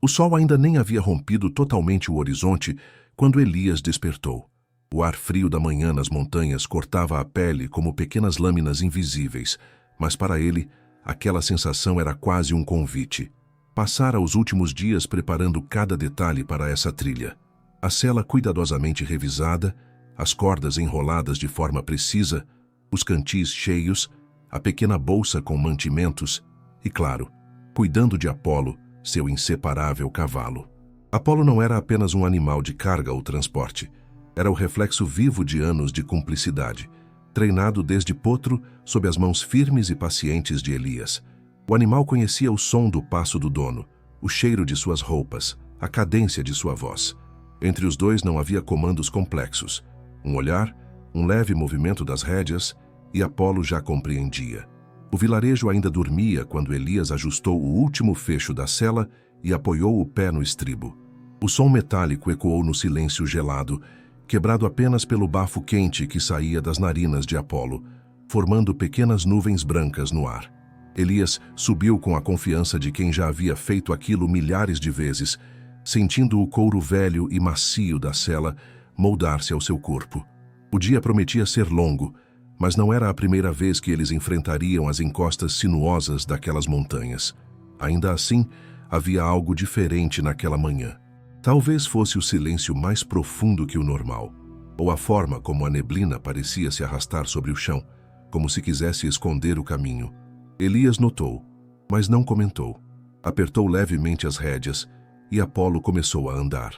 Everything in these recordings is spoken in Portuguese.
O sol ainda nem havia rompido totalmente o horizonte quando Elias despertou. O ar frio da manhã nas montanhas cortava a pele como pequenas lâminas invisíveis, mas para ele, aquela sensação era quase um convite. Passara os últimos dias preparando cada detalhe para essa trilha. A sela cuidadosamente revisada, as cordas enroladas de forma precisa, os cantis cheios, a pequena bolsa com mantimentos e, claro, cuidando de Apolo, seu inseparável cavalo. Apolo não era apenas um animal de carga ou transporte. Era o reflexo vivo de anos de cumplicidade, treinado desde potro sob as mãos firmes e pacientes de Elias. O animal conhecia o som do passo do dono, o cheiro de suas roupas, a cadência de sua voz. Entre os dois não havia comandos complexos. Um olhar, um leve movimento das rédeas, e Apolo já compreendia. O vilarejo ainda dormia quando Elias ajustou o último fecho da sela e apoiou o pé no estribo. O som metálico ecoou no silêncio gelado, quebrado apenas pelo bafo quente que saía das narinas de Apolo, formando pequenas nuvens brancas no ar. Elias subiu com a confiança de quem já havia feito aquilo milhares de vezes, sentindo o couro velho e macio da sela moldar-se ao seu corpo. O dia prometia ser longo, mas não era a primeira vez que eles enfrentariam as encostas sinuosas daquelas montanhas. Ainda assim, havia algo diferente naquela manhã. Talvez fosse o silêncio mais profundo que o normal, ou a forma como a neblina parecia se arrastar sobre o chão, como se quisesse esconder o caminho. Elias notou, mas não comentou. Apertou levemente as rédeas e Apolo começou a andar.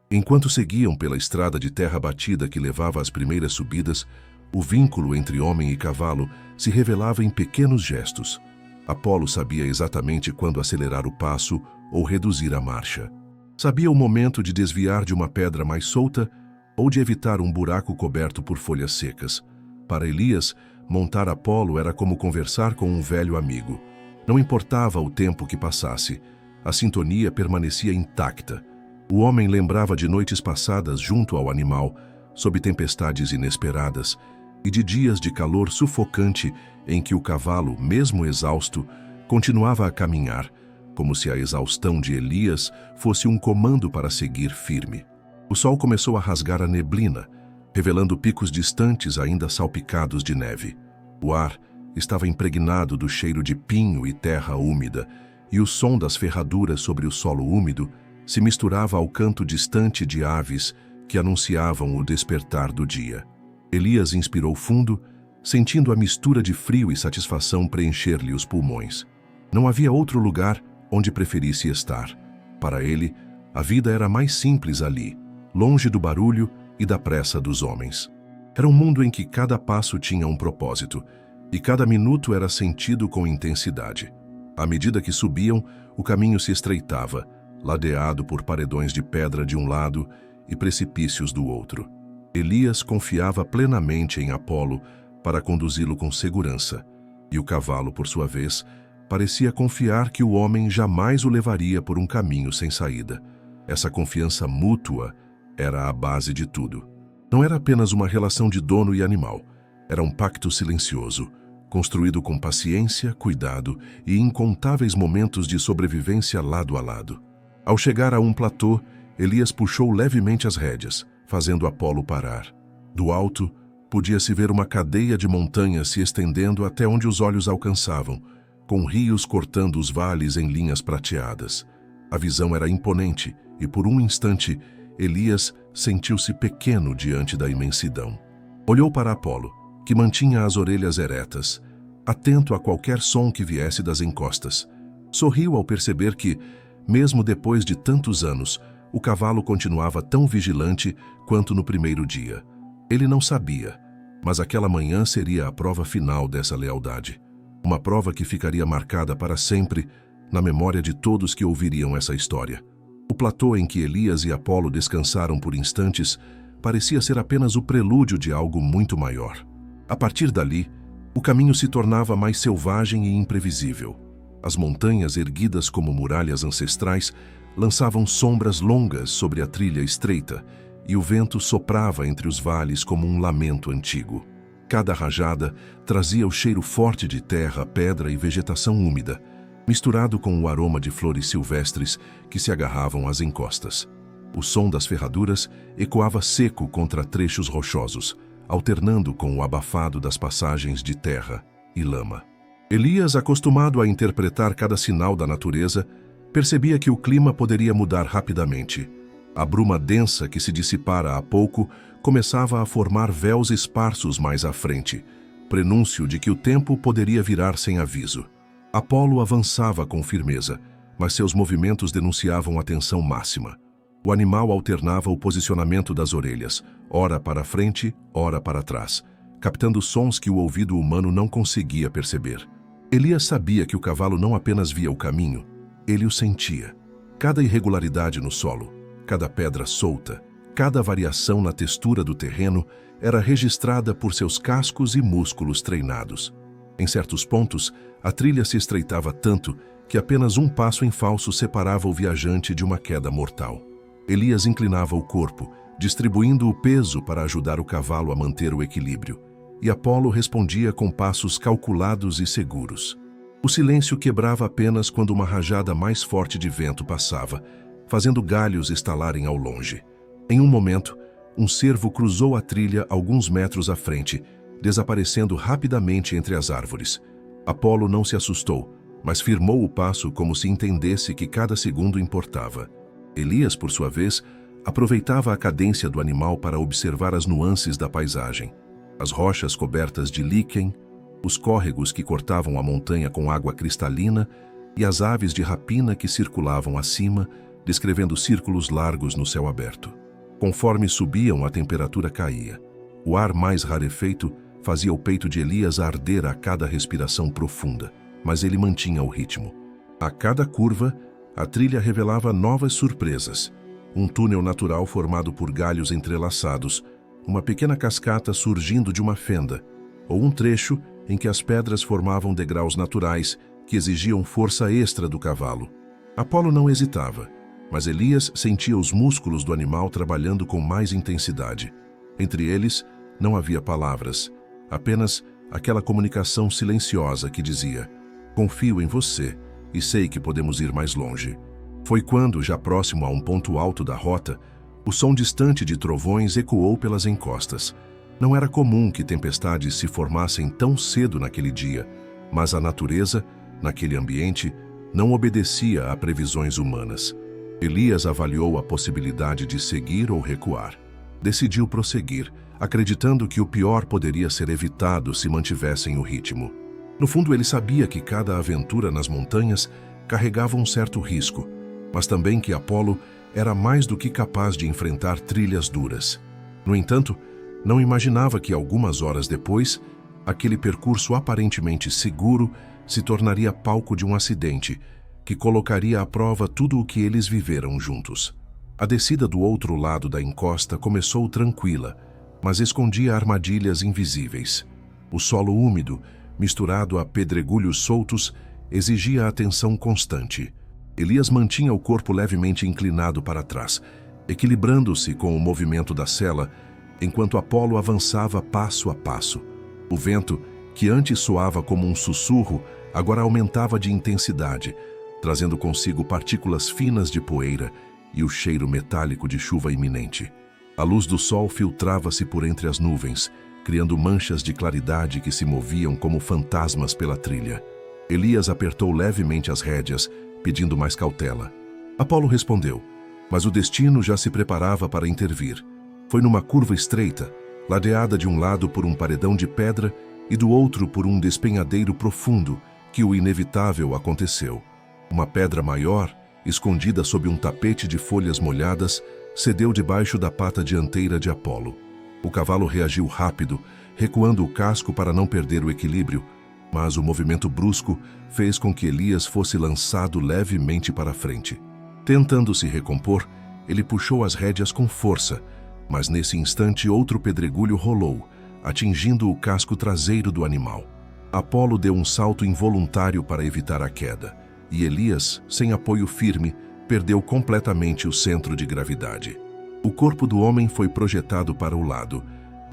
Enquanto seguiam pela estrada de terra batida que levava às primeiras subidas, o vínculo entre homem e cavalo se revelava em pequenos gestos. Apolo sabia exatamente quando acelerar o passo ou reduzir a marcha. Sabia o momento de desviar de uma pedra mais solta ou de evitar um buraco coberto por folhas secas. Para Elias, montar Apolo era como conversar com um velho amigo. Não importava o tempo que passasse, a sintonia permanecia intacta. O homem lembrava de noites passadas junto ao animal, sob tempestades inesperadas, e de dias de calor sufocante em que o cavalo, mesmo exausto, continuava a caminhar, como se a exaustão de Elias fosse um comando para seguir firme. O sol começou a rasgar a neblina, revelando picos distantes ainda salpicados de neve. O ar estava impregnado do cheiro de pinho e terra úmida, e o som das ferraduras sobre o solo úmido se misturava ao canto distante de aves que anunciavam o despertar do dia. Elias inspirou fundo, sentindo a mistura de frio e satisfação preencher-lhe os pulmões. Não havia outro lugar onde preferisse estar. Para ele, a vida era mais simples ali, longe do barulho e da pressa dos homens. Era um mundo em que cada passo tinha um propósito, e cada minuto era sentido com intensidade. À medida que subiam, o caminho se estreitava, ladeado por paredões de pedra de um lado e precipícios do outro. Elias confiava plenamente em Apolo para conduzi-lo com segurança, e o cavalo, por sua vez, parecia confiar que o homem jamais o levaria por um caminho sem saída. Essa confiança mútua era a base de tudo. Não era apenas uma relação de dono e animal, era um pacto silencioso, construído com paciência, cuidado e incontáveis momentos de sobrevivência lado a lado. Ao chegar a um platô, Elias puxou levemente as rédeas, fazendo Apolo parar. Do alto, podia-se ver uma cadeia de montanhas se estendendo até onde os olhos alcançavam, com rios cortando os vales em linhas prateadas. A visão era imponente e, por um instante, Elias sentiu-se pequeno diante da imensidão. Olhou para Apolo, que mantinha as orelhas eretas, atento a qualquer som que viesse das encostas. Sorriu ao perceber que, mesmo depois de tantos anos, o cavalo continuava tão vigilante quanto no primeiro dia. Ele não sabia, mas aquela manhã seria a prova final dessa lealdade. Uma prova que ficaria marcada para sempre na memória de todos que ouviriam essa história. O platô em que Elias e Apolo descansaram por instantes parecia ser apenas o prelúdio de algo muito maior. A partir dali, o caminho se tornava mais selvagem e imprevisível. As montanhas, erguidas como muralhas ancestrais, lançavam sombras longas sobre a trilha estreita, e o vento soprava entre os vales como um lamento antigo. Cada rajada trazia o cheiro forte de terra, pedra e vegetação úmida, misturado com o aroma de flores silvestres que se agarravam às encostas. O som das ferraduras ecoava seco contra trechos rochosos, alternando com o abafado das passagens de terra e lama. Elias, acostumado a interpretar cada sinal da natureza, percebia que o clima poderia mudar rapidamente. A bruma densa que se dissipara há pouco começava a formar véus esparsos mais à frente, prenúncio de que o tempo poderia virar sem aviso. Apolo avançava com firmeza, mas seus movimentos denunciavam a tensão máxima. O animal alternava o posicionamento das orelhas, ora para frente, ora para trás, captando sons que o ouvido humano não conseguia perceber. Elias sabia que o cavalo não apenas via o caminho, ele o sentia. Cada irregularidade no solo, cada pedra solta, cada variação na textura do terreno era registrada por seus cascos e músculos treinados. Em certos pontos, a trilha se estreitava tanto que apenas um passo em falso separava o viajante de uma queda mortal. Elias inclinava o corpo, distribuindo o peso para ajudar o cavalo a manter o equilíbrio, e Apolo respondia com passos calculados e seguros. O silêncio quebrava apenas quando uma rajada mais forte de vento passava, fazendo galhos estalarem ao longe. Em um momento, um cervo cruzou a trilha alguns metros à frente, desaparecendo rapidamente entre as árvores. Apolo não se assustou, mas firmou o passo como se entendesse que cada segundo importava. Elias, por sua vez, aproveitava a cadência do animal para observar as nuances da paisagem. As rochas cobertas de líquen, os córregos que cortavam a montanha com água cristalina e as aves de rapina que circulavam acima, descrevendo círculos largos no céu aberto. Conforme subiam, a temperatura caía. O ar mais rarefeito fazia o peito de Elias arder a cada respiração profunda, mas ele mantinha o ritmo. A cada curva, a trilha revelava novas surpresas. Um túnel natural formado por galhos entrelaçados, uma pequena cascata surgindo de uma fenda, ou um trecho em que as pedras formavam degraus naturais que exigiam força extra do cavalo. Apolo não hesitava, mas Elias sentia os músculos do animal trabalhando com mais intensidade. Entre eles, não havia palavras, apenas aquela comunicação silenciosa que dizia: "Confio em você e sei que podemos ir mais longe." Foi quando, já próximo a um ponto alto da rota, o som distante de trovões ecoou pelas encostas. Não era comum que tempestades se formassem tão cedo naquele dia, mas a natureza, naquele ambiente, não obedecia a previsões humanas. Elias avaliou a possibilidade de seguir ou recuar. Decidiu prosseguir, acreditando que o pior poderia ser evitado se mantivessem o ritmo. No fundo, ele sabia que cada aventura nas montanhas carregava um certo risco, mas também que Apolo era mais do que capaz de enfrentar trilhas duras. No entanto, não imaginava que algumas horas depois, aquele percurso aparentemente seguro se tornaria palco de um acidente que colocaria à prova tudo o que eles viveram juntos. A descida do outro lado da encosta começou tranquila, mas escondia armadilhas invisíveis. O solo úmido, misturado a pedregulhos soltos, exigia atenção constante. Elias mantinha o corpo levemente inclinado para trás, equilibrando-se com o movimento da sela, enquanto Apolo avançava passo a passo. O vento, que antes soava como um sussurro, agora aumentava de intensidade, trazendo consigo partículas finas de poeira e o cheiro metálico de chuva iminente. A luz do sol filtrava-se por entre as nuvens, criando manchas de claridade que se moviam como fantasmas pela trilha. Elias apertou levemente as rédeas, pedindo mais cautela. Apolo respondeu, mas o destino já se preparava para intervir. Foi numa curva estreita, ladeada de um lado por um paredão de pedra e do outro por um despenhadeiro profundo, que o inevitável aconteceu. Uma pedra maior, escondida sob um tapete de folhas molhadas, cedeu debaixo da pata dianteira de Apolo. O cavalo reagiu rápido, recuando o casco para não perder o equilíbrio, mas o movimento brusco fez com que Elias fosse lançado levemente para frente. Tentando se recompor, ele puxou as rédeas com força, mas nesse instante outro pedregulho rolou, atingindo o casco traseiro do animal. Apolo deu um salto involuntário para evitar a queda, e Elias, sem apoio firme, perdeu completamente o centro de gravidade. O corpo do homem foi projetado para o lado,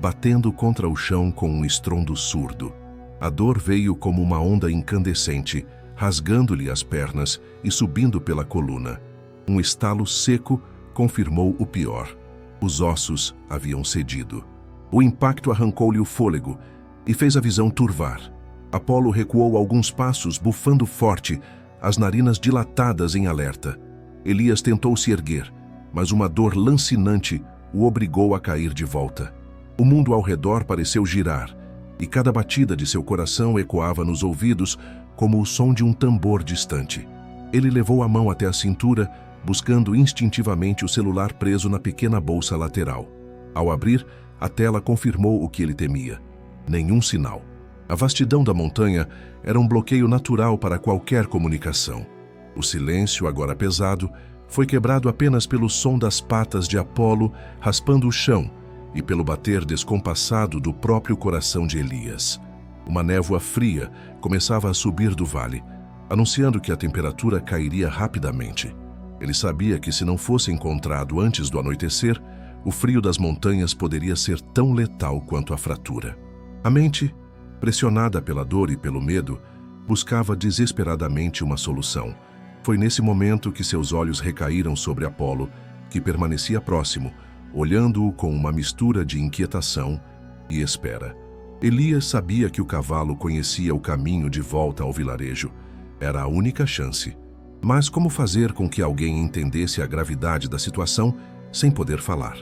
batendo contra o chão com um estrondo surdo. A dor veio como uma onda incandescente, rasgando-lhe as pernas e subindo pela coluna. Um estalo seco confirmou o pior. Os ossos haviam cedido. O impacto arrancou-lhe o fôlego e fez a visão turvar. Apolo recuou alguns passos, bufando forte, as narinas dilatadas em alerta. Elias tentou se erguer, mas uma dor lancinante o obrigou a cair de volta. O mundo ao redor pareceu girar, e cada batida de seu coração ecoava nos ouvidos como o som de um tambor distante. Ele levou a mão até a cintura, buscando instintivamente o celular preso na pequena bolsa lateral. Ao abrir, a tela confirmou o que ele temia. Nenhum sinal. A vastidão da montanha era um bloqueio natural para qualquer comunicação. O silêncio, agora pesado, foi quebrado apenas pelo som das patas de Apolo raspando o chão e pelo bater descompassado do próprio coração de Elias. Uma névoa fria começava a subir do vale, anunciando que a temperatura cairia rapidamente. Ele sabia que se não fosse encontrado antes do anoitecer, o frio das montanhas poderia ser tão letal quanto a fratura. A mente, pressionada pela dor e pelo medo, buscava desesperadamente uma solução. Foi nesse momento que seus olhos recaíram sobre Apolo, que permanecia próximo, olhando-o com uma mistura de inquietação e espera. Elias sabia que o cavalo conhecia o caminho de volta ao vilarejo. Era a única chance. Mas como fazer com que alguém entendesse a gravidade da situação sem poder falar?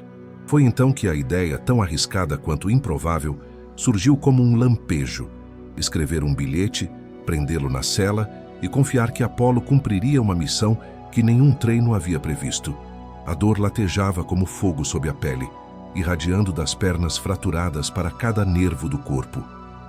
Foi então que a ideia, tão arriscada quanto improvável, surgiu como um lampejo. Escrever um bilhete, prendê-lo na cela e confiar que Apolo cumpriria uma missão que nenhum treino havia previsto. A dor latejava como fogo sob a pele, irradiando das pernas fraturadas para cada nervo do corpo.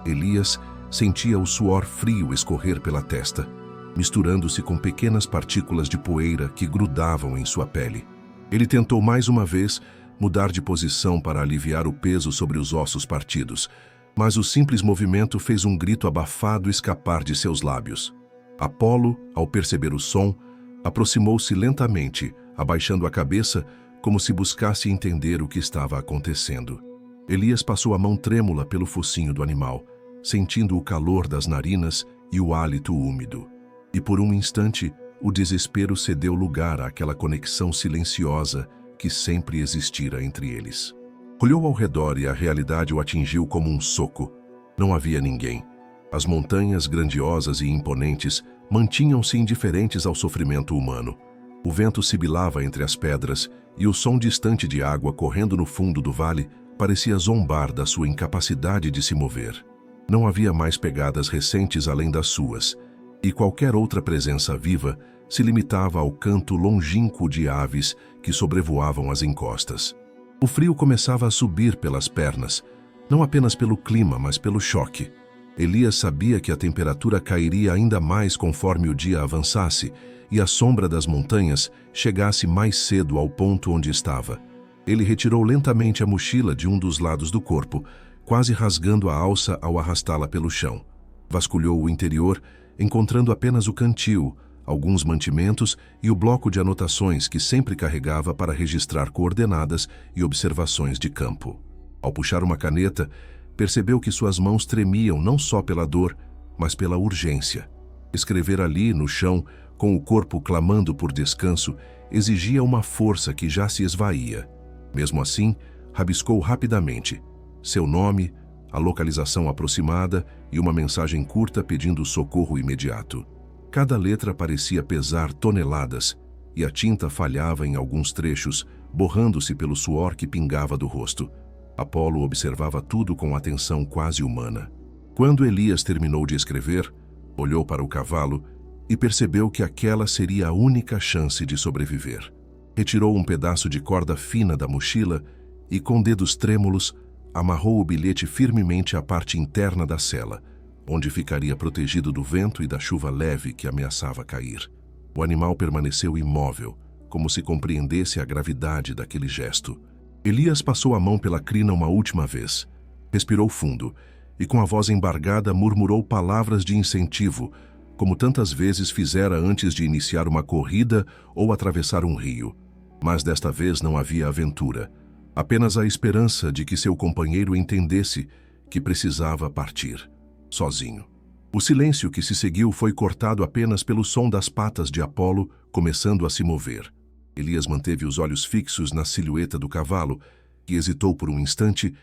Elias sentia o suor frio escorrer pela testa, misturando-se com pequenas partículas de poeira que grudavam em sua pele. Ele tentou mais uma vez mudar de posição para aliviar o peso sobre os ossos partidos, mas o simples movimento fez um grito abafado escapar de seus lábios. Apolo, ao perceber o som, aproximou-se lentamente, abaixando a cabeça como se buscasse entender o que estava acontecendo. Elias passou a mão trêmula pelo focinho do animal, sentindo o calor das narinas e o hálito úmido. E por um instante, o desespero cedeu lugar àquela conexão silenciosa que sempre existira entre eles. Olhou ao redor e a realidade o atingiu como um soco. Não havia ninguém. As montanhas grandiosas e imponentes mantinham-se indiferentes ao sofrimento humano. O vento sibilava entre as pedras e o som distante de água correndo no fundo do vale parecia zombar da sua incapacidade de se mover. Não havia mais pegadas recentes além das suas, e qualquer outra presença viva se limitava ao canto longínquo de aves que sobrevoavam as encostas. O frio começava a subir pelas pernas, não apenas pelo clima, mas pelo choque. Elias sabia que a temperatura cairia ainda mais conforme o dia avançasse e a sombra das montanhas chegasse mais cedo ao ponto onde estava. Ele retirou lentamente a mochila de um dos lados do corpo, quase rasgando a alça ao arrastá-la pelo chão. Vasculhou o interior, encontrando apenas o cantil, alguns mantimentos e o bloco de anotações que sempre carregava para registrar coordenadas e observações de campo. Ao puxar uma caneta, percebeu que suas mãos tremiam não só pela dor, mas pela urgência. Escrever ali, no chão, com o corpo clamando por descanso, exigia uma força que já se esvaía. Mesmo assim, rabiscou rapidamente seu nome, a localização aproximada e uma mensagem curta pedindo socorro imediato. Cada letra parecia pesar toneladas e a tinta falhava em alguns trechos, borrando-se pelo suor que pingava do rosto. Apolo observava tudo com atenção quase humana. Quando Elias terminou de escrever, olhou para o cavalo e percebeu que aquela seria a única chance de sobreviver. Retirou um pedaço de corda fina da mochila e, com dedos trêmulos, amarrou o bilhete firmemente à parte interna da cela, onde ficaria protegido do vento e da chuva leve que ameaçava cair. O animal permaneceu imóvel, como se compreendesse a gravidade daquele gesto. Elias passou a mão pela crina uma última vez, respirou fundo e, com a voz embargada, murmurou palavras de incentivo, como tantas vezes fizera antes de iniciar uma corrida ou atravessar um rio. Mas desta vez não havia aventura, apenas a esperança de que seu companheiro entendesse que precisava partir, sozinho. O silêncio que se seguiu foi cortado apenas pelo som das patas de Apolo começando a se mover. Elias manteve os olhos fixos na silhueta do cavalo, que hesitou por um instante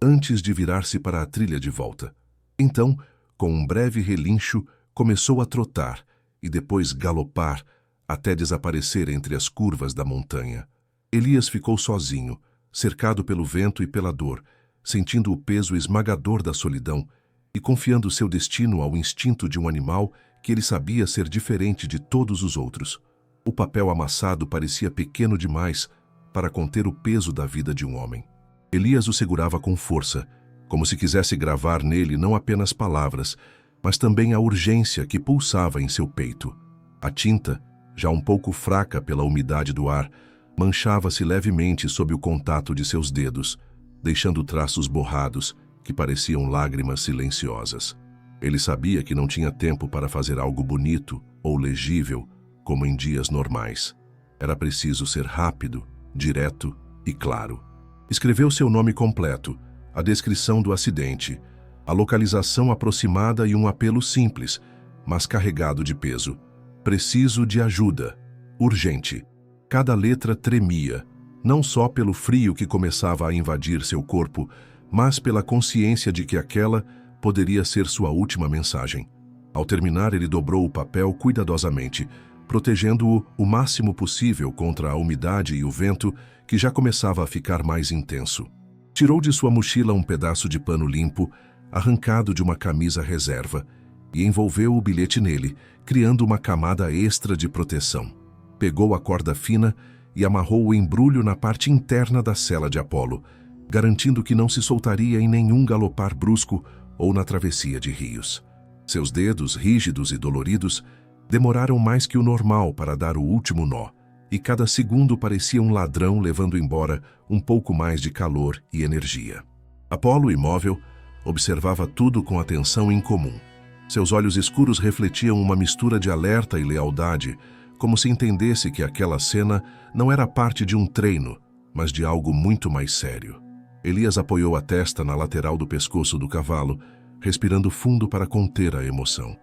antes de virar-se para a trilha de volta. Então, com um breve relincho, começou a trotar e depois galopar até desaparecer entre as curvas da montanha. Elias ficou sozinho, cercado pelo vento e pela dor, sentindo o peso esmagador da solidão e confiando seu destino ao instinto de um animal que ele sabia ser diferente de todos os outros. O papel amassado parecia pequeno demais para conter o peso da vida de um homem. Elias o segurava com força, como se quisesse gravar nele não apenas palavras, mas também a urgência que pulsava em seu peito. A tinta, já um pouco fraca pela umidade do ar, manchava-se levemente sob o contato de seus dedos, deixando traços borrados que pareciam lágrimas silenciosas. Ele sabia que não tinha tempo para fazer algo bonito ou legível, como em dias normais. Era preciso ser rápido, direto e claro. Escreveu seu nome completo, a descrição do acidente, a localização aproximada e um apelo simples, mas carregado de peso. Preciso de ajuda. Urgente. Cada letra tremia, não só pelo frio que começava a invadir seu corpo, mas pela consciência de que aquela poderia ser sua última mensagem. Ao terminar, ele dobrou o papel cuidadosamente, protegendo-o o máximo possível contra a umidade e o vento que já começava a ficar mais intenso. Tirou de sua mochila um pedaço de pano limpo, arrancado de uma camisa reserva, e envolveu o bilhete nele, criando uma camada extra de proteção. Pegou a corda fina e amarrou o embrulho na parte interna da sela de Apolo, garantindo que não se soltaria em nenhum galopar brusco ou na travessia de rios. Seus dedos, rígidos e doloridos, demoraram mais que o normal para dar o último nó, e cada segundo parecia um ladrão levando embora um pouco mais de calor e energia. Apolo, imóvel, observava tudo com atenção incomum. Seus olhos escuros refletiam uma mistura de alerta e lealdade, como se entendesse que aquela cena não era parte de um treino, mas de algo muito mais sério. Elias apoiou a testa na lateral do pescoço do cavalo, respirando fundo para conter a emoção.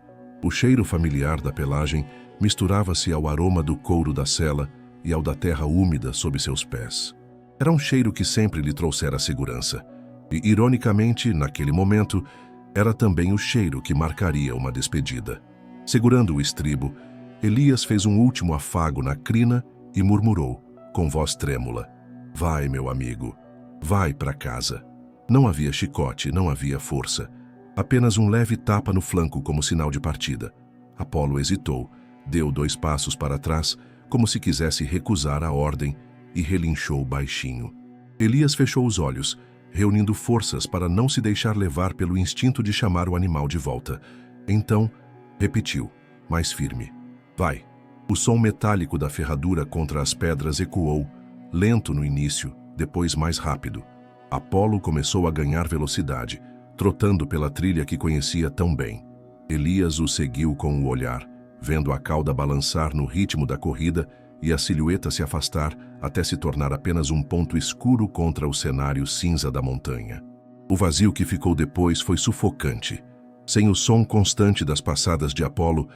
O cheiro familiar da pelagem misturava-se ao aroma do couro da sela e ao da terra úmida sob seus pés. Era um cheiro que sempre lhe trouxera segurança. E, ironicamente, naquele momento, era também o cheiro que marcaria uma despedida. Segurando o estribo, Elias fez um último afago na crina e murmurou, com voz trêmula: "Vai, meu amigo, vai para casa." Não havia chicote, não havia força. Apenas um leve tapa no flanco como sinal de partida. Apolo hesitou, deu 2 passos para trás, como se quisesse recusar a ordem, e relinchou baixinho. Elias fechou os olhos, reunindo forças para não se deixar levar pelo instinto de chamar o animal de volta. Então, repetiu, mais firme: "Vai." O som metálico da ferradura contra as pedras ecoou, lento no início, depois mais rápido. Apolo começou a ganhar velocidade, trotando pela trilha que conhecia tão bem. Elias o seguiu com o olhar, vendo a cauda balançar no ritmo da corrida e a silhueta se afastar até se tornar apenas um ponto escuro contra o cenário cinza da montanha. O vazio que ficou depois foi sufocante. Sem o som constante das passadas de Apolo,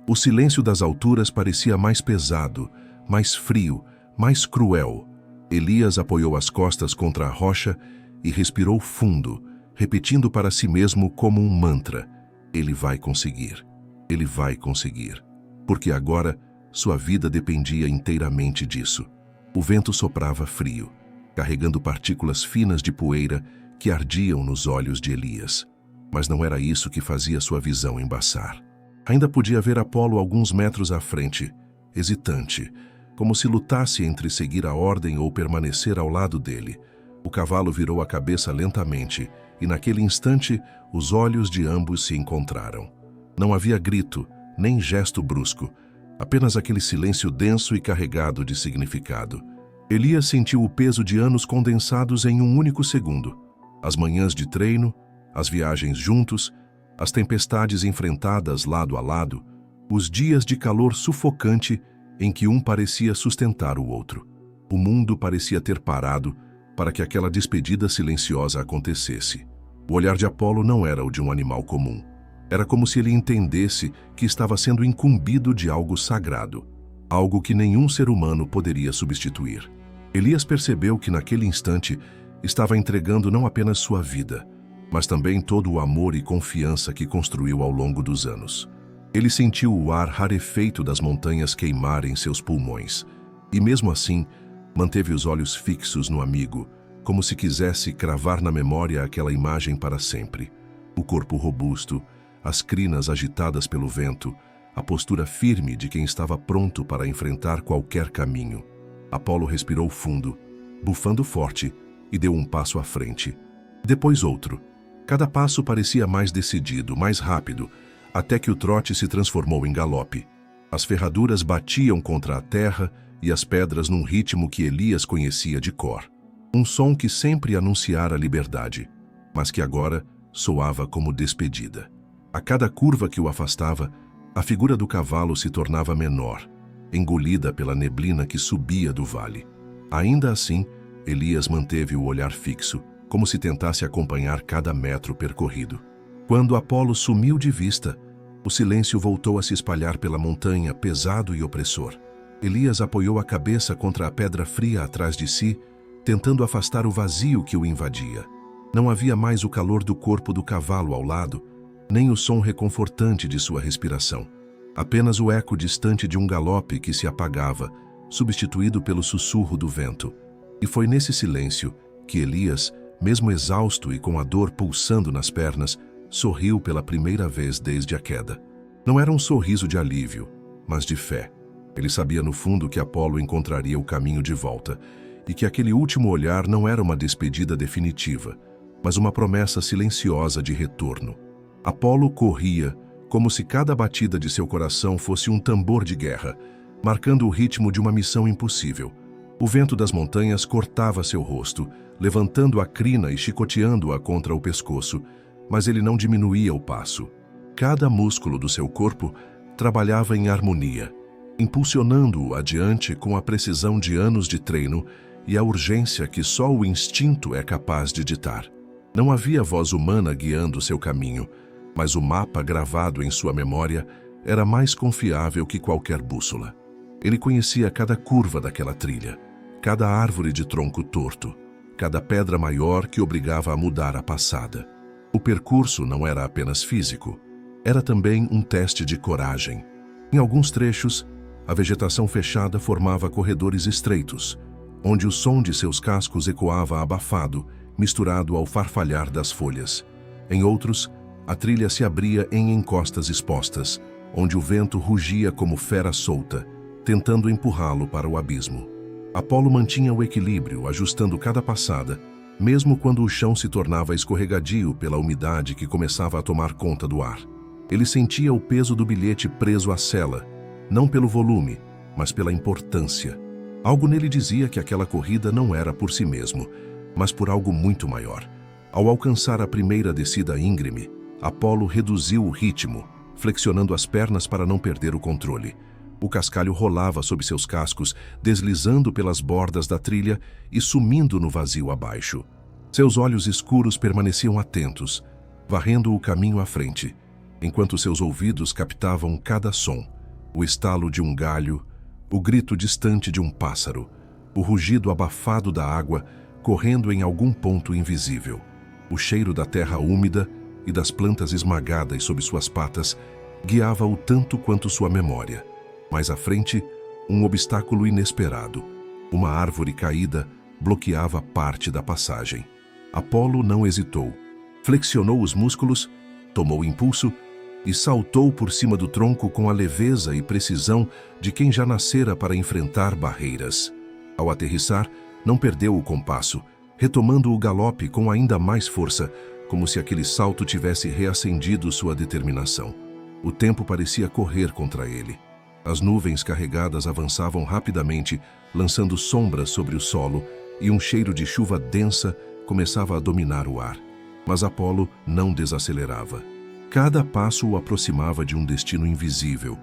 o silêncio das alturas parecia mais pesado, mais frio, mais cruel. Elias apoiou as costas contra a rocha e respirou fundo, repetindo para si mesmo como um mantra: "Ele vai conseguir. Ele vai conseguir." Porque agora sua vida dependia inteiramente disso. O vento soprava frio, carregando partículas finas de poeira que ardiam nos olhos de Elias. Mas não era isso que fazia sua visão embaçar. Ainda podia ver Apolo alguns metros à frente, hesitante, como se lutasse entre seguir a ordem ou permanecer ao lado dele. O cavalo virou a cabeça lentamente, e naquele instante os olhos de ambos se encontraram. Não havia grito, nem gesto brusco, apenas aquele silêncio denso e carregado de significado. Elias sentiu o peso de anos condensados em um único segundo. As manhãs de treino, as viagens juntos, as tempestades enfrentadas lado a lado, os dias de calor sufocante em que um parecia sustentar o outro. O mundo parecia ter parado para que aquela despedida silenciosa acontecesse. O olhar de Apolo não era o de um animal comum. Era como se ele entendesse que estava sendo incumbido de algo sagrado, algo que nenhum ser humano poderia substituir. Elias percebeu que naquele instante estava entregando não apenas sua vida, mas também todo o amor e confiança que construiu ao longo dos anos. Ele sentiu o ar rarefeito das montanhas queimar em seus pulmões, e mesmo assim, manteve os olhos fixos no amigo, como se quisesse cravar na memória aquela imagem para sempre. O corpo robusto, as crinas agitadas pelo vento, a postura firme de quem estava pronto para enfrentar qualquer caminho. Apolo respirou fundo, bufando forte, e deu um passo à frente. Depois outro. Cada passo parecia mais decidido, mais rápido, até que o trote se transformou em galope. As ferraduras batiam contra a terra e as pedras num ritmo que Elias conhecia de cor. Um som que sempre anunciara liberdade, mas que agora soava como despedida. A cada curva que o afastava, a figura do cavalo se tornava menor, engolida pela neblina que subia do vale. Ainda assim, Elias manteve o olhar fixo, como se tentasse acompanhar cada metro percorrido. Quando Apolo sumiu de vista, o silêncio voltou a se espalhar pela montanha, pesado e opressor. Elias apoiou a cabeça contra a pedra fria atrás de si, tentando afastar o vazio que o invadia. Não havia mais o calor do corpo do cavalo ao lado, nem o som reconfortante de sua respiração. Apenas o eco distante de um galope que se apagava, substituído pelo sussurro do vento. E foi nesse silêncio que Elias, mesmo exausto e com a dor pulsando nas pernas, sorriu pela primeira vez desde a queda. Não era um sorriso de alívio, mas de fé. Ele sabia no fundo que Apolo encontraria o caminho de volta, e que aquele último olhar não era uma despedida definitiva, mas uma promessa silenciosa de retorno. Apolo corria, como se cada batida de seu coração fosse um tambor de guerra, marcando o ritmo de uma missão impossível. O vento das montanhas cortava seu rosto, levantando a crina e chicoteando-a contra o pescoço, mas ele não diminuía o passo. Cada músculo do seu corpo trabalhava em harmonia, impulsionando-o adiante com a precisão de anos de treino e a urgência que só o instinto é capaz de ditar. Não havia voz humana guiando seu caminho, mas o mapa gravado em sua memória era mais confiável que qualquer bússola. Ele conhecia cada curva daquela trilha, cada árvore de tronco torto, cada pedra maior que obrigava a mudar a passada. O percurso não era apenas físico, era também um teste de coragem. Em alguns trechos, a vegetação fechada formava corredores estreitos, onde o som de seus cascos ecoava abafado, misturado ao farfalhar das folhas. Em outros, a trilha se abria em encostas expostas, onde o vento rugia como fera solta, tentando empurrá-lo para o abismo. Apolo mantinha o equilíbrio, ajustando cada passada, mesmo quando o chão se tornava escorregadio pela umidade que começava a tomar conta do ar. Ele sentia o peso do bilhete preso à sela, não pelo volume, mas pela importância. Algo nele dizia que aquela corrida não era por si mesmo, mas por algo muito maior. Ao alcançar a primeira descida íngreme, Apolo reduziu o ritmo, flexionando as pernas para não perder o controle. O cascalho rolava sob seus cascos, deslizando pelas bordas da trilha e sumindo no vazio abaixo. Seus olhos escuros permaneciam atentos, varrendo o caminho à frente, enquanto seus ouvidos captavam cada som: o estalo de um galho, o grito distante de um pássaro, o rugido abafado da água correndo em algum ponto invisível. O cheiro da terra úmida e das plantas esmagadas sob suas patas guiava-o tanto quanto sua memória. Mais à frente, um obstáculo inesperado. Uma árvore caída bloqueava parte da passagem. Apolo não hesitou. Flexionou os músculos, tomou impulso e saltou por cima do tronco com a leveza e precisão de quem já nascera para enfrentar barreiras. Ao aterrissar, não perdeu o compasso, retomando o galope com ainda mais força, como se aquele salto tivesse reacendido sua determinação. O tempo parecia correr contra ele. As nuvens carregadas avançavam rapidamente, lançando sombras sobre o solo, e um cheiro de chuva densa começava a dominar o ar. Mas Apolo não desacelerava. Cada passo o aproximava de um destino invisível,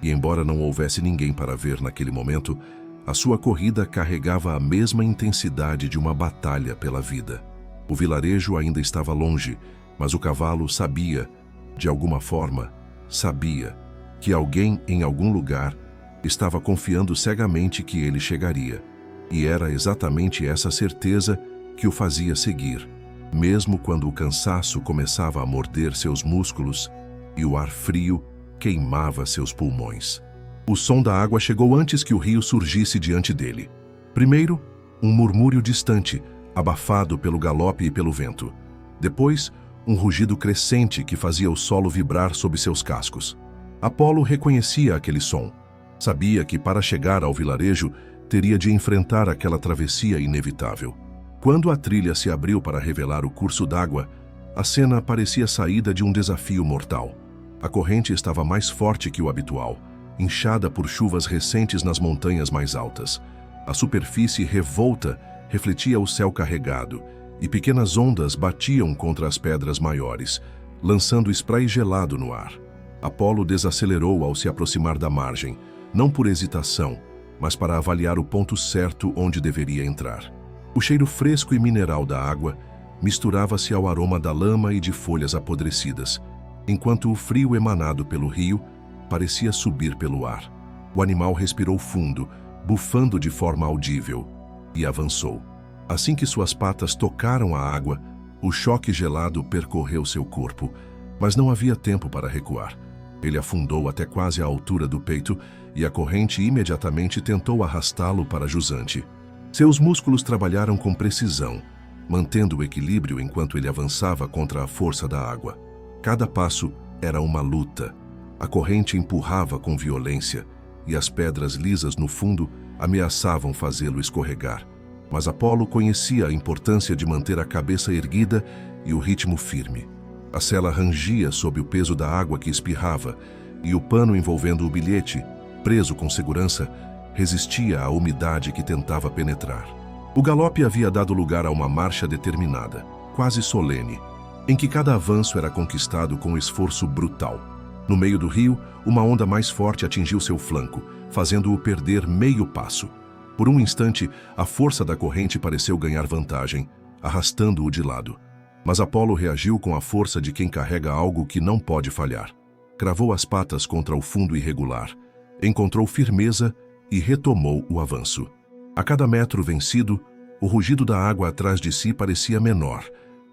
e embora não houvesse ninguém para ver naquele momento, a sua corrida carregava a mesma intensidade de uma batalha pela vida. O vilarejo ainda estava longe, mas o cavalo sabia, De alguma forma, sabia que alguém em algum lugar estava confiando cegamente que ele chegaria. E era exatamente essa certeza que o fazia seguir, mesmo quando o cansaço começava a morder seus músculos e o ar frio queimava seus pulmões. O som da água chegou antes que o rio surgisse diante dele. Primeiro, um murmúrio distante, abafado pelo galope e pelo vento. Depois, um rugido crescente que fazia o solo vibrar sob seus cascos. Apolo reconhecia aquele som. Sabia que para chegar ao vilarejo teria de enfrentar aquela travessia inevitável. Quando a trilha se abriu para revelar o curso d'água, a cena parecia saída de um desafio mortal. A corrente estava mais forte que o habitual, inchada por chuvas recentes nas montanhas mais altas. A superfície revolta refletia o céu carregado, e pequenas ondas batiam contra as pedras maiores, lançando spray gelado no ar. Apolo desacelerou ao se aproximar da margem, não por hesitação, mas para avaliar o ponto certo onde deveria entrar. O cheiro fresco e mineral da água misturava-se ao aroma da lama e de folhas apodrecidas, enquanto o frio emanado pelo rio parecia subir pelo ar. O animal respirou fundo, bufando de forma audível, e avançou. Assim que suas patas tocaram a água, o choque gelado percorreu seu corpo, mas não havia tempo para recuar. Ele afundou até quase à altura do peito e a corrente imediatamente tentou arrastá-lo para jusante. Seus músculos trabalharam com precisão, mantendo o equilíbrio enquanto ele avançava contra a força da água. Cada passo era uma luta. A corrente empurrava com violência e as pedras lisas no fundo ameaçavam fazê-lo escorregar. Mas Apolo conhecia a importância de manter a cabeça erguida e o ritmo firme. A sela rangia sob o peso da água que espirrava, e o pano envolvendo o bilhete, preso com segurança, resistia à umidade que tentava penetrar. O galope havia dado lugar a uma marcha determinada, quase solene, em que cada avanço era conquistado com esforço brutal. No meio do rio, uma onda mais forte atingiu seu flanco, fazendo-o perder meio passo. Por um instante, a força da corrente pareceu ganhar vantagem, arrastando-o de lado. Mas Apolo reagiu com a força de quem carrega algo que não pode falhar. Cravou as patas contra o fundo irregular, encontrou firmeza e retomou o avanço. A cada metro vencido, o rugido da água atrás de si parecia menor,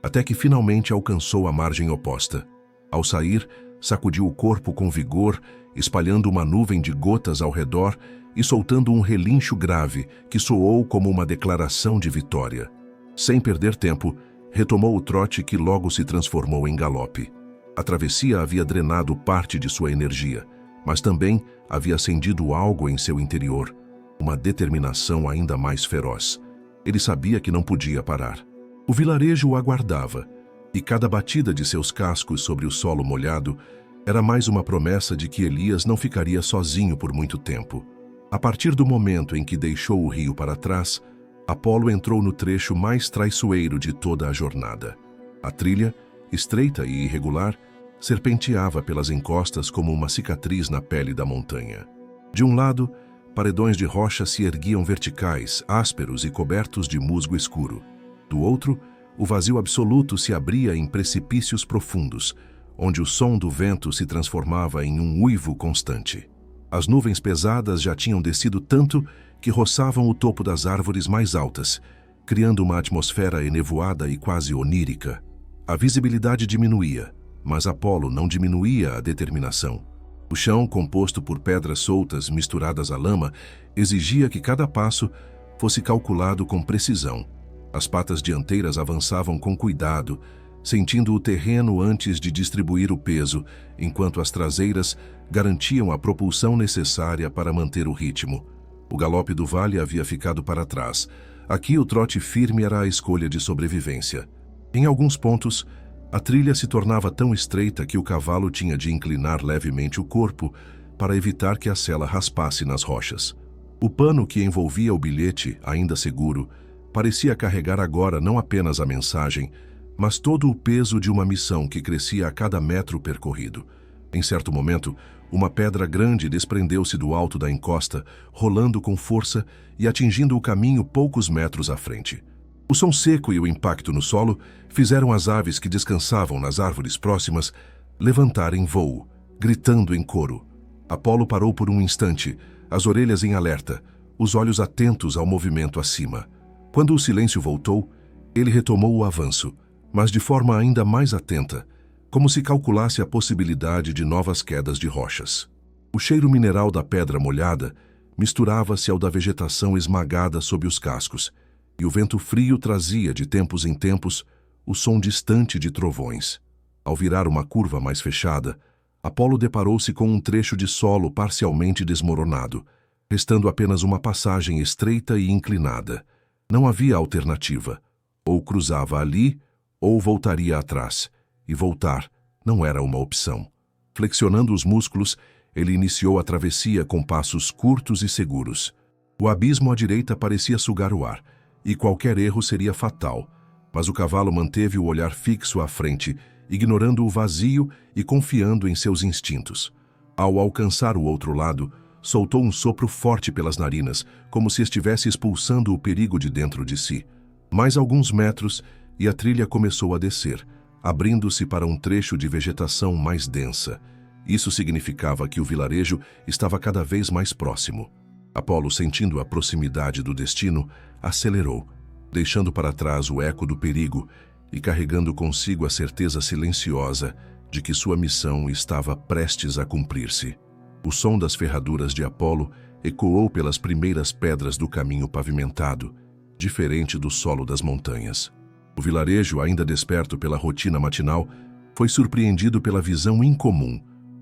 até que finalmente alcançou a margem oposta. Ao sair, sacudiu o corpo com vigor, espalhando uma nuvem de gotas ao redor e soltando um relincho grave que soou como uma declaração de vitória. Sem perder tempo, retomou o trote que logo se transformou em galope. A travessia havia drenado parte de sua energia, mas também havia acendido algo em seu interior, uma determinação ainda mais feroz. Ele sabia que não podia parar. O vilarejo o aguardava, e cada batida de seus cascos sobre o solo molhado era mais uma promessa de que Elias não ficaria sozinho por muito tempo. A partir do momento em que deixou o rio para trás, Apolo entrou no trecho mais traiçoeiro de toda a jornada. A trilha, estreita e irregular, serpenteava pelas encostas como uma cicatriz na pele da montanha. De um lado, paredões de rocha se erguiam verticais, ásperos e cobertos de musgo escuro. Do outro, o vazio absoluto se abria em precipícios profundos, onde o som do vento se transformava em um uivo constante. As nuvens pesadas já tinham descido tanto que roçavam o topo das árvores mais altas, criando uma atmosfera enevoada e quase onírica. A visibilidade diminuía, mas Apolo não diminuía a determinação. O chão, composto por pedras soltas misturadas à lama, exigia que cada passo fosse calculado com precisão. As patas dianteiras avançavam com cuidado, sentindo o terreno antes de distribuir o peso, enquanto as traseiras garantiam a propulsão necessária para manter o ritmo. O galope do vale havia ficado para trás. Aqui o trote firme era a escolha de sobrevivência. Em alguns pontos, a trilha se tornava tão estreita que o cavalo tinha de inclinar levemente o corpo para evitar que a sela raspasse nas rochas. O pano que envolvia o bilhete, ainda seguro, parecia carregar agora não apenas a mensagem, mas todo o peso de uma missão que crescia a cada metro percorrido. Em certo momento, uma pedra grande desprendeu-se do alto da encosta, rolando com força e atingindo o caminho poucos metros à frente. O som seco e o impacto no solo fizeram as aves que descansavam nas árvores próximas levantar em voo, gritando em coro. Apolo parou por um instante, as orelhas em alerta, os olhos atentos ao movimento acima. Quando o silêncio voltou, ele retomou o avanço, mas de forma ainda mais atenta, como se calculasse a possibilidade de novas quedas de rochas. O cheiro mineral da pedra molhada misturava-se ao da vegetação esmagada sob os cascos, e o vento frio trazia, de tempos em tempos, o som distante de trovões. Ao virar uma curva mais fechada, Apolo deparou-se com um trecho de solo parcialmente desmoronado, restando apenas uma passagem estreita e inclinada. Não havia alternativa. Ou cruzava ali, ou voltaria atrás. E voltar não era uma opção. Flexionando os músculos, ele iniciou a travessia com passos curtos e seguros. O abismo à direita parecia sugar o ar, e qualquer erro seria fatal, mas o cavalo manteve o olhar fixo à frente, ignorando o vazio e confiando em seus instintos. Ao alcançar o outro lado, soltou um sopro forte pelas narinas, como se estivesse expulsando o perigo de dentro de si. Mais alguns metros e a trilha começou a descer, abrindo-se para um trecho de vegetação mais densa. Isso significava que o vilarejo estava cada vez mais próximo. Apolo, sentindo a proximidade do destino, acelerou, deixando para trás o eco do perigo e carregando consigo a certeza silenciosa de que sua missão estava prestes a cumprir-se. O som das ferraduras de Apolo ecoou pelas primeiras pedras do caminho pavimentado, diferente do solo das montanhas. O vilarejo, ainda desperto pela rotina matinal, foi surpreendido pela visão incomum.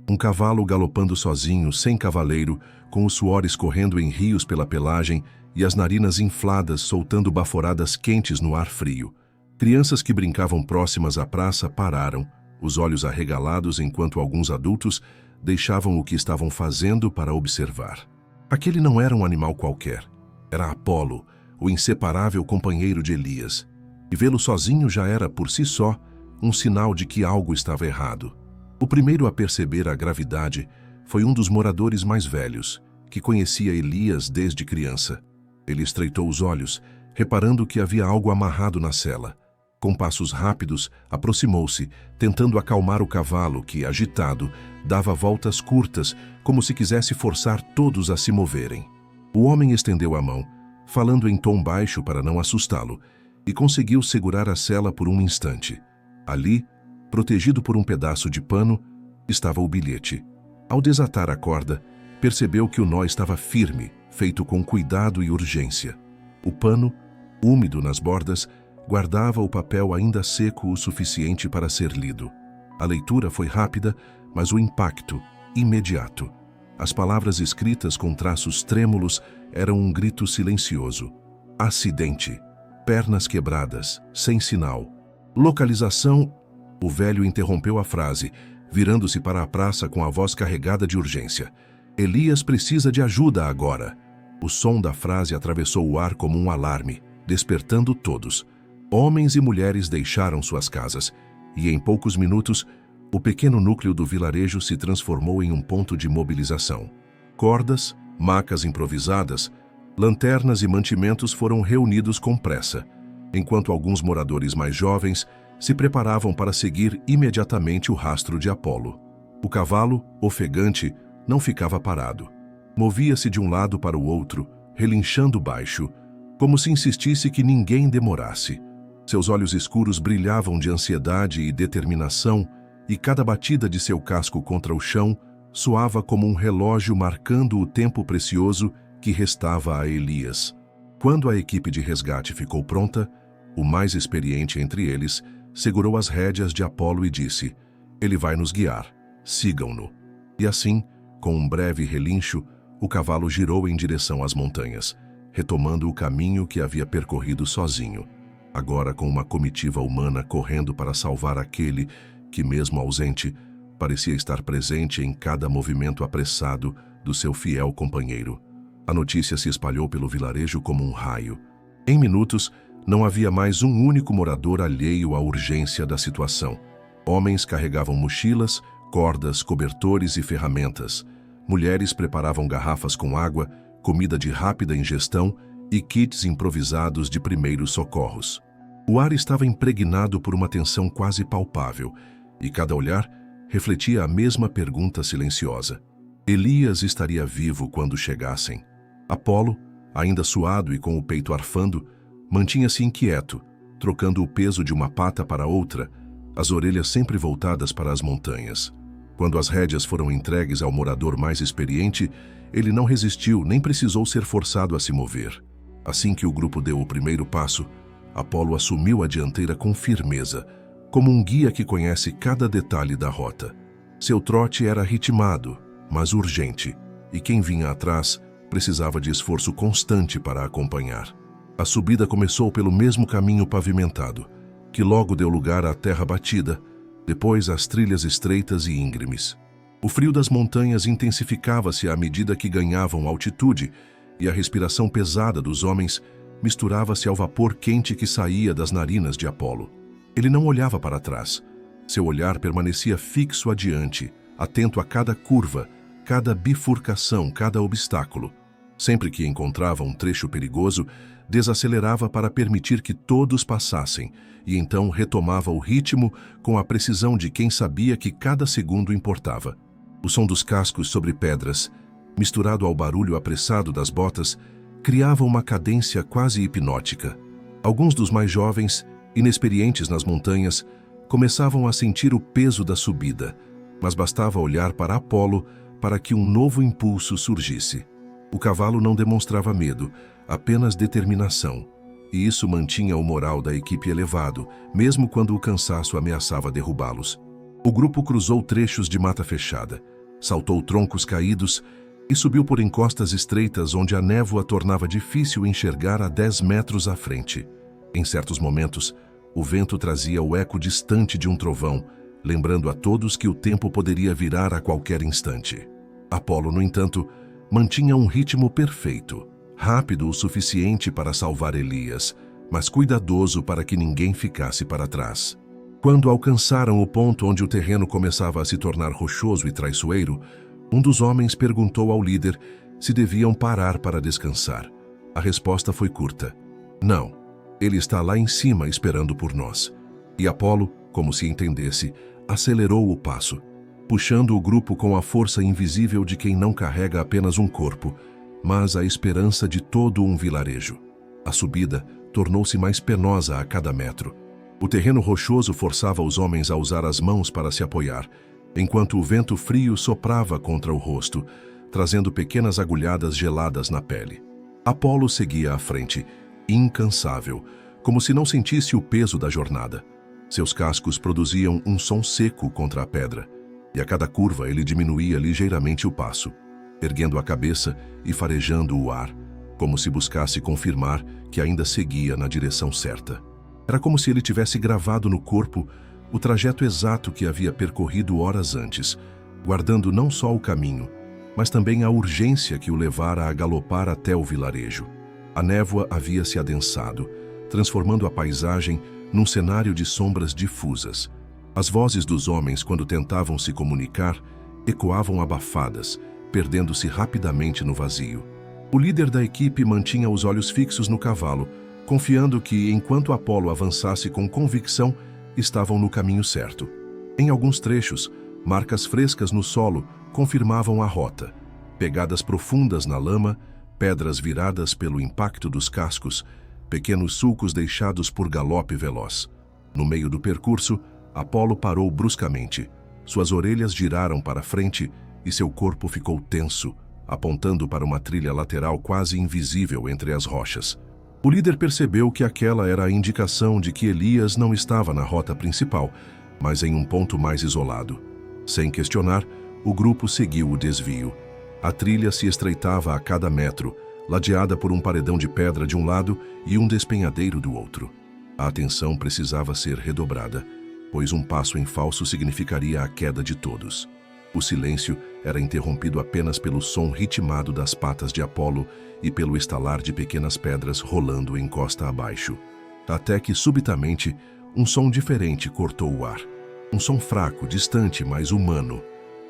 Um cavalo galopando sozinho, sem cavaleiro, com o suor escorrendo em rios pela pelagem e as narinas infladas soltando baforadas quentes no ar frio. Crianças que brincavam próximas à praça pararam, os olhos arregalados enquanto alguns adultos deixavam o que estavam fazendo para observar. Aquele não era um animal qualquer. Era Apolo, o inseparável companheiro de Elias. E vê-lo sozinho já era, por si só, um sinal de que algo estava errado. O primeiro a perceber a gravidade foi um dos moradores mais velhos, que conhecia Elias desde criança. Ele estreitou os olhos, reparando que havia algo amarrado na sela. Com passos rápidos, aproximou-se, tentando acalmar o cavalo que, agitado, dava voltas curtas, como se quisesse forçar todos a se moverem. O homem estendeu a mão, falando em tom baixo para não assustá-lo, e conseguiu segurar a sela por um instante. Ali, protegido por um pedaço de pano, estava o bilhete. Ao desatar a corda, percebeu que o nó estava firme, feito com cuidado e urgência. O pano, úmido nas bordas, guardava o papel ainda seco o suficiente para ser lido. A leitura foi rápida, mas o impacto, imediato. As palavras escritas com traços trêmulos eram um grito silencioso. Acidente. Pernas quebradas, sem sinal. Localização. O velho interrompeu a frase, virando-se para a praça com a voz carregada de urgência. Elias precisa de ajuda agora. O som da frase atravessou o ar como um alarme, despertando todos. Homens e mulheres deixaram suas casas, e em poucos minutos, o pequeno núcleo do vilarejo se transformou em um ponto de mobilização. Cordas, macas improvisadas, lanternas e mantimentos foram reunidos com pressa, enquanto alguns moradores mais jovens se preparavam para seguir imediatamente o rastro de Apolo. O cavalo, ofegante, não ficava parado. Movia-se de um lado para o outro, relinchando baixo, como se insistisse que ninguém demorasse. Seus olhos escuros brilhavam de ansiedade e determinação, e cada batida de seu casco contra o chão soava como um relógio marcando o tempo precioso que restava a Elias. Quando a equipe de resgate ficou pronta, o mais experiente entre eles segurou as rédeas de Apolo e disse: "Ele vai nos guiar, sigam-no." E assim, com um breve relincho, o cavalo girou em direção às montanhas, retomando o caminho que havia percorrido sozinho, agora com uma comitiva humana correndo para salvar aquele que, mesmo ausente, parecia estar presente em cada movimento apressado do seu fiel companheiro. A notícia se espalhou pelo vilarejo como um raio. Em minutos, não havia mais um único morador alheio à urgência da situação. Homens carregavam mochilas, cordas, cobertores e ferramentas. Mulheres preparavam garrafas com água, comida de rápida ingestão e kits improvisados de primeiros socorros. O ar estava impregnado por uma tensão quase palpável, e cada olhar refletia a mesma pergunta silenciosa. Elias estaria vivo quando chegassem. Apolo, ainda suado e com o peito arfando, mantinha-se inquieto, trocando o peso de uma pata para outra, as orelhas sempre voltadas para as montanhas. Quando as rédeas foram entregues ao morador mais experiente, ele não resistiu nem precisou ser forçado a se mover. Assim que o grupo deu o primeiro passo, Apolo assumiu a dianteira com firmeza, como um guia que conhece cada detalhe da rota. Seu trote era ritmado, mas urgente, e quem vinha atrás precisava de esforço constante para acompanhar. A subida começou pelo mesmo caminho pavimentado, que logo deu lugar à terra batida, depois às trilhas estreitas e íngremes. O frio das montanhas intensificava-se à medida que ganhavam altitude, e a respiração pesada dos homens misturava-se ao vapor quente que saía das narinas de Apolo. Ele não olhava para trás. Seu olhar permanecia fixo adiante, atento a cada curva, cada bifurcação, cada obstáculo. Sempre que encontrava um trecho perigoso, desacelerava para permitir que todos passassem, e então retomava o ritmo com a precisão de quem sabia que cada segundo importava. O som dos cascos sobre pedras, misturado ao barulho apressado das botas, criava uma cadência quase hipnótica. Alguns dos mais jovens, inexperientes nas montanhas, começavam a sentir o peso da subida, mas bastava olhar para Apolo para que um novo impulso surgisse. O cavalo não demonstrava medo, apenas determinação, e isso mantinha o moral da equipe elevado, mesmo quando o cansaço ameaçava derrubá-los. O grupo cruzou trechos de mata fechada, saltou troncos caídos e subiu por encostas estreitas onde a névoa tornava difícil enxergar a 10 metros à frente. Em certos momentos, o vento trazia o eco distante de um trovão, lembrando a todos que o tempo poderia virar a qualquer instante. Apolo, no entanto, mantinha um ritmo perfeito, rápido o suficiente para salvar Elias, mas cuidadoso para que ninguém ficasse para trás. Quando alcançaram o ponto onde o terreno começava a se tornar rochoso e traiçoeiro, um dos homens perguntou ao líder se deviam parar para descansar. A resposta foi curta: não, ele está lá em cima esperando por nós. E Apolo, como se entendesse, acelerou o passo, puxando o grupo com a força invisível de quem não carrega apenas um corpo, mas a esperança de todo um vilarejo. A subida tornou-se mais penosa a cada metro. O terreno rochoso forçava os homens a usar as mãos para se apoiar, enquanto o vento frio soprava contra o rosto, trazendo pequenas agulhadas geladas na pele. Apolo seguia à frente, incansável, como se não sentisse o peso da jornada. Seus cascos produziam um som seco contra a pedra, e a cada curva ele diminuía ligeiramente o passo, erguendo a cabeça e farejando o ar, como se buscasse confirmar que ainda seguia na direção certa. Era como se ele tivesse gravado no corpo o trajeto exato que havia percorrido horas antes, guardando não só o caminho, mas também a urgência que o levara a galopar até o vilarejo. A névoa havia se adensado, transformando a paisagem num cenário de sombras difusas. As vozes dos homens, quando tentavam se comunicar, ecoavam abafadas, perdendo-se rapidamente no vazio. O líder da equipe mantinha os olhos fixos no cavalo, confiando que, enquanto Apolo avançasse com convicção, estavam no caminho certo. Em alguns trechos, marcas frescas no solo confirmavam a rota. Pegadas profundas na lama, pedras viradas pelo impacto dos cascos, pequenos sulcos deixados por galope veloz. No meio do percurso, Apolo parou bruscamente. Suas orelhas giraram para frente e seu corpo ficou tenso, apontando para uma trilha lateral quase invisível entre as rochas. O líder percebeu que aquela era a indicação de que Elias não estava na rota principal, mas em um ponto mais isolado. Sem questionar, o grupo seguiu o desvio. A trilha se estreitava a cada metro, ladeada por um paredão de pedra de um lado e um despenhadeiro do outro. A atenção precisava ser redobrada, pois um passo em falso significaria a queda de todos. O silêncio era interrompido apenas pelo som ritmado das patas de Apolo e pelo estalar de pequenas pedras rolando encosta abaixo. Até que, subitamente, um som diferente cortou o ar. Um som fraco, distante, mas humano.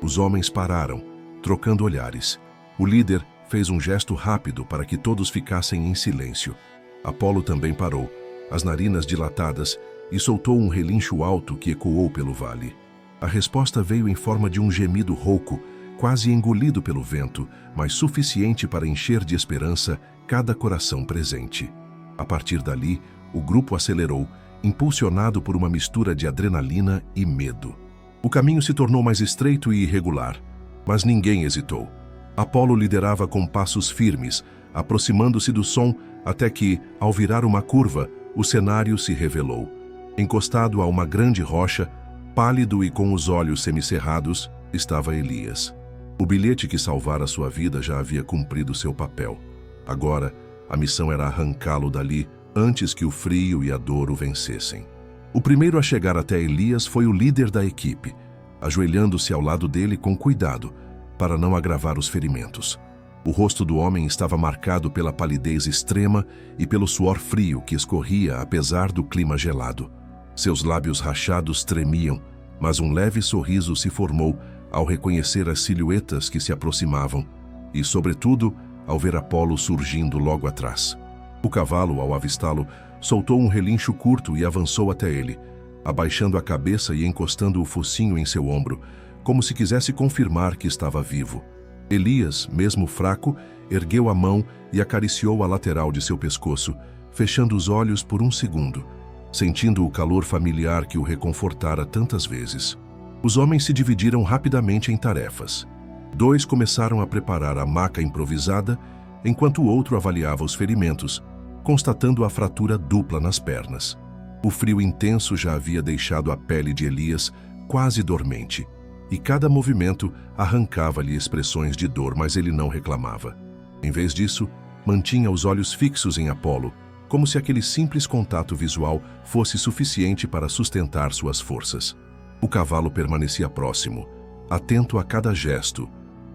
Os homens pararam, trocando olhares. O líder fez um gesto rápido para que todos ficassem em silêncio. Apolo também parou, as narinas dilatadas, e soltou um relincho alto que ecoou pelo vale. A resposta veio em forma de um gemido rouco, quase engolido pelo vento, mas suficiente para encher de esperança cada coração presente. A partir dali, o grupo acelerou, impulsionado por uma mistura de adrenalina e medo. O caminho se tornou mais estreito e irregular, mas ninguém hesitou. Apolo liderava com passos firmes, aproximando-se do som até que, ao virar uma curva, o cenário se revelou. Encostado a uma grande rocha, pálido e com os olhos semicerrados, estava Elias. O bilhete que salvara sua vida já havia cumprido seu papel. Agora, a missão era arrancá-lo dali antes que o frio e a dor o vencessem. O primeiro a chegar até Elias foi o líder da equipe, ajoelhando-se ao lado dele com cuidado, para não agravar os ferimentos. O rosto do homem estava marcado pela palidez extrema e pelo suor frio que escorria apesar do clima gelado. Seus lábios rachados tremiam, mas um leve sorriso se formou ao reconhecer as silhuetas que se aproximavam e, sobretudo, ao ver Apolo surgindo logo atrás. O cavalo, ao avistá-lo, soltou um relincho curto e avançou até ele, abaixando a cabeça e encostando o focinho em seu ombro, como se quisesse confirmar que estava vivo. Elias, mesmo fraco, ergueu a mão e acariciou a lateral de seu pescoço, fechando os olhos por um segundo, sentindo o calor familiar que o reconfortara tantas vezes. Os homens se dividiram rapidamente em tarefas. 2 começaram a preparar a maca improvisada, enquanto o outro avaliava os ferimentos, constatando a fratura dupla nas pernas. O frio intenso já havia deixado a pele de Elias quase dormente, e cada movimento arrancava-lhe expressões de dor, mas ele não reclamava. Em vez disso, mantinha os olhos fixos em Apolo, como se aquele simples contato visual fosse suficiente para sustentar suas forças. O cavalo permanecia próximo, atento a cada gesto,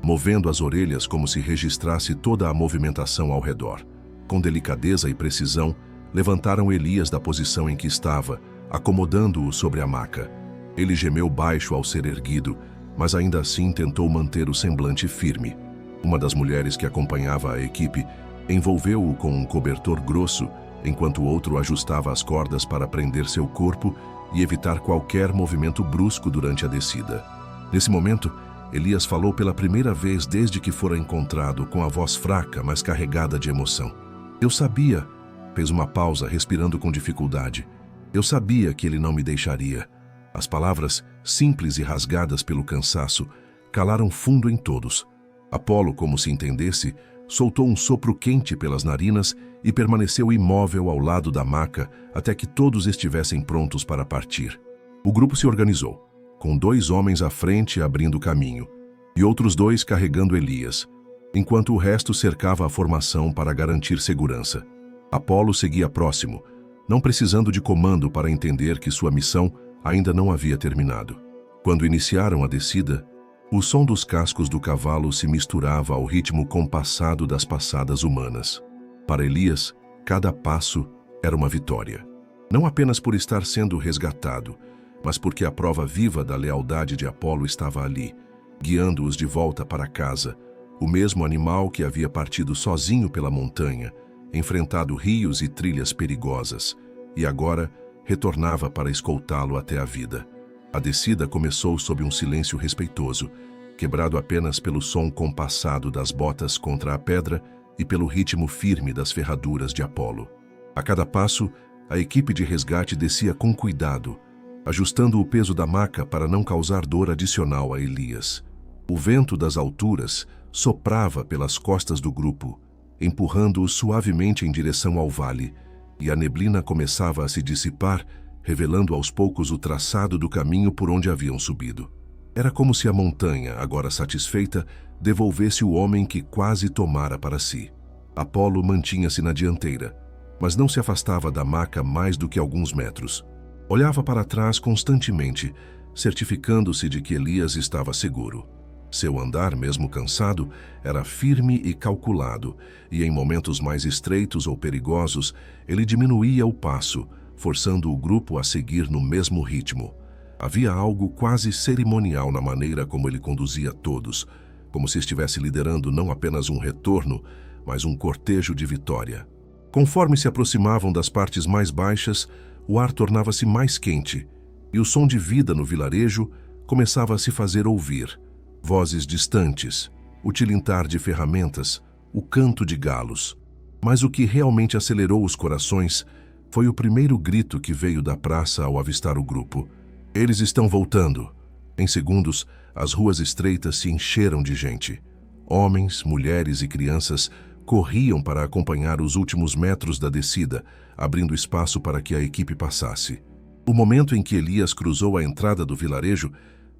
movendo as orelhas como se registrasse toda a movimentação ao redor. Com delicadeza e precisão, levantaram Elias da posição em que estava, acomodando-o sobre a maca. Ele gemeu baixo ao ser erguido, mas ainda assim tentou manter o semblante firme. Uma das mulheres que acompanhava a equipe envolveu-o com um cobertor grosso, enquanto o outro ajustava as cordas para prender seu corpo e evitar qualquer movimento brusco durante a descida. Nesse momento, Elias falou pela primeira vez desde que fora encontrado, com a voz fraca, mas carregada de emoção. Eu sabia, fez uma pausa, respirando com dificuldade. Eu sabia que ele não me deixaria. As palavras, simples e rasgadas pelo cansaço, calaram fundo em todos. Apolo, como se entendesse, soltou um sopro quente pelas narinas e permaneceu imóvel ao lado da maca até que todos estivessem prontos para partir. O grupo se organizou, com 2 homens à frente abrindo caminho, e outros 2 carregando Elias, enquanto o resto cercava a formação para garantir segurança. Apolo seguia próximo, não precisando de comando para entender que sua missão ainda não havia terminado. Quando iniciaram a descida, o som dos cascos do cavalo se misturava ao ritmo compassado das passadas humanas. Para Elias, cada passo era uma vitória. Não apenas por estar sendo resgatado, mas porque a prova viva da lealdade de Apolo estava ali, guiando-os de volta para casa, o mesmo animal que havia partido sozinho pela montanha, enfrentado rios e trilhas perigosas, e agora retornava para escoltá-lo até a vida. A descida começou sob um silêncio respeitoso, quebrado apenas pelo som compassado das botas contra a pedra e pelo ritmo firme das ferraduras de Apolo. A cada passo, a equipe de resgate descia com cuidado, ajustando o peso da maca para não causar dor adicional a Elias. O vento das alturas soprava pelas costas do grupo, empurrando-o suavemente em direção ao vale, e a neblina começava a se dissipar, revelando aos poucos o traçado do caminho por onde haviam subido. Era como se a montanha, agora satisfeita, devolvesse o homem que quase tomara para si. Apolo mantinha-se na dianteira, mas não se afastava da maca mais do que alguns metros. Olhava para trás constantemente, certificando-se de que Elias estava seguro. Seu andar, mesmo cansado, era firme e calculado, e em momentos mais estreitos ou perigosos, ele diminuía o passo, forçando o grupo a seguir no mesmo ritmo. Havia algo quase cerimonial na maneira como ele conduzia todos, como se estivesse liderando não apenas um retorno, mas um cortejo de vitória. Conforme se aproximavam das partes mais baixas, o ar tornava-se mais quente, e o som de vida no vilarejo começava a se fazer ouvir. Vozes distantes, o tilintar de ferramentas, o canto de galos. Mas o que realmente acelerou os corações foi o primeiro grito que veio da praça ao avistar o grupo. Eles estão voltando. Em segundos, as ruas estreitas se encheram de gente. Homens, mulheres e crianças corriam para acompanhar os últimos metros da descida, abrindo espaço para que a equipe passasse. O momento em que Elias cruzou a entrada do vilarejo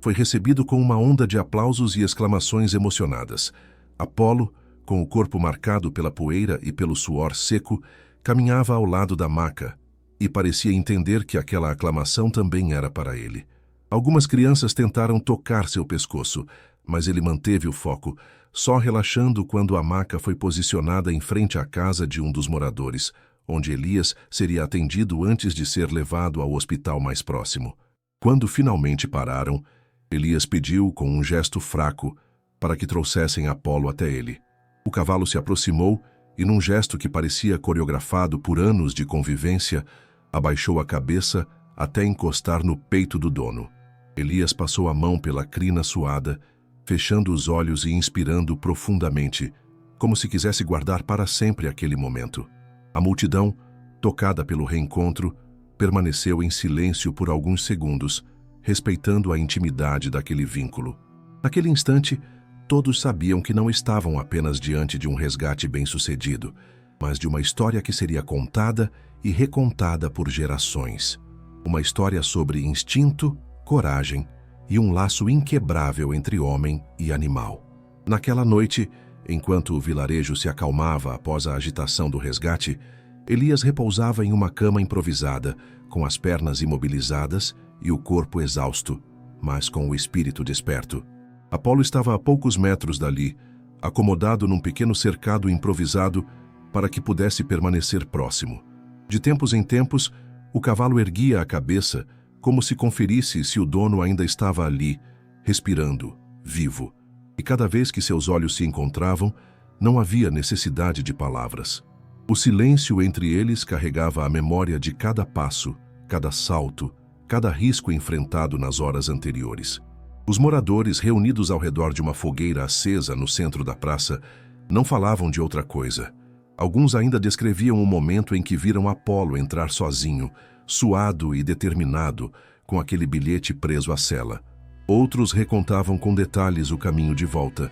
foi recebido com uma onda de aplausos e exclamações emocionadas. Apolo, com o corpo marcado pela poeira e pelo suor seco, caminhava ao lado da maca e parecia entender que aquela aclamação também era para ele. Algumas crianças tentaram tocar seu pescoço, mas ele manteve o foco, só relaxando quando a maca foi posicionada em frente à casa de um dos moradores, onde Elias seria atendido antes de ser levado ao hospital mais próximo. Quando finalmente pararam, Elias pediu com um gesto fraco para que trouxessem Apolo até ele. O cavalo se aproximou e, num gesto que parecia coreografado por anos de convivência, abaixou a cabeça até encostar no peito do dono. Elias passou a mão pela crina suada, fechando os olhos e inspirando profundamente, como se quisesse guardar para sempre aquele momento. A multidão, tocada pelo reencontro, permaneceu em silêncio por alguns segundos, respeitando a intimidade daquele vínculo. Naquele instante, todos sabiam que não estavam apenas diante de um resgate bem-sucedido, mas de uma história que seria contada e recontada por gerações. Uma história sobre instinto, coragem e um laço inquebrável entre homem e animal. Naquela noite, enquanto o vilarejo se acalmava após a agitação do resgate, Elias repousava em uma cama improvisada, com as pernas imobilizadas e o corpo exausto, mas com o espírito desperto. Apolo estava a poucos metros dali, acomodado num pequeno cercado improvisado para que pudesse permanecer próximo. De tempos em tempos, o cavalo erguia a cabeça, como se conferisse se o dono ainda estava ali, respirando, vivo. E cada vez que seus olhos se encontravam, não havia necessidade de palavras. O silêncio entre eles carregava a memória de cada passo, cada salto, cada risco enfrentado nas horas anteriores. Os moradores, reunidos ao redor de uma fogueira acesa no centro da praça, não falavam de outra coisa. Alguns ainda descreviam o momento em que viram Apolo entrar sozinho, suado e determinado, com aquele bilhete preso à cela. Outros recontavam com detalhes o caminho de volta,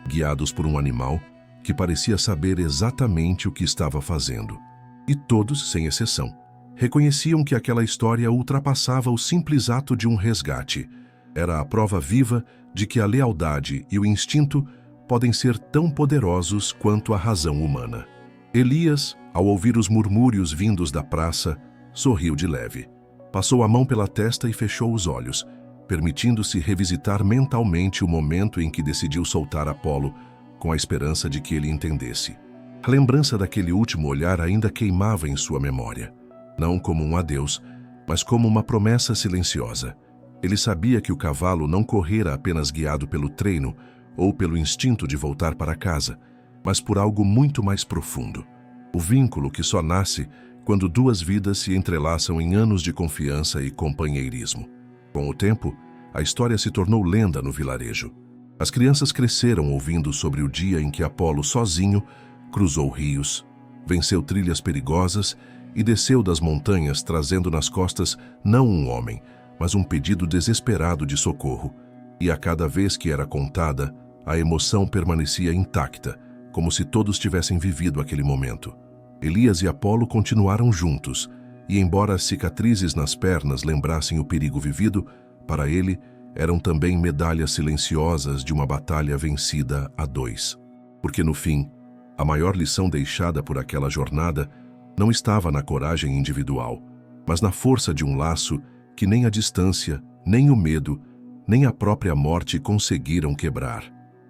guiados por um animal que parecia saber exatamente o que estava fazendo. E todos, sem exceção, reconheciam que aquela história ultrapassava o simples ato de um resgate. Era a prova viva de que a lealdade e o instinto podem ser tão poderosos quanto a razão humana. Elias, ao ouvir os murmúrios vindos da praça, sorriu de leve. Passou a mão pela testa e fechou os olhos, permitindo-se revisitar mentalmente o momento em que decidiu soltar Apolo, com a esperança de que ele entendesse. A lembrança daquele último olhar ainda queimava em sua memória, não como um adeus, mas como uma promessa silenciosa. Ele sabia que o cavalo não correra apenas guiado pelo treino ou pelo instinto de voltar para casa, mas por algo muito mais profundo. O vínculo que só nasce quando duas vidas se entrelaçam em anos de confiança e companheirismo. Com o tempo, a história se tornou lenda no vilarejo. As crianças cresceram ouvindo sobre o dia em que Apolo sozinho cruzou rios, venceu trilhas perigosas e desceu das montanhas trazendo nas costas não um homem, mas um pedido desesperado de socorro. E a cada vez que era contada, a emoção permanecia intacta, como se todos tivessem vivido aquele momento. Elias e Apolo continuaram juntos, e embora as cicatrizes nas pernas lembrassem o perigo vivido, para ele eram também medalhas silenciosas de uma batalha vencida a dois. Porque no fim, a maior lição deixada por aquela jornada não estava na coragem individual, mas na força de um laço que nem a distância, nem o medo, nem a própria morte conseguiram quebrar.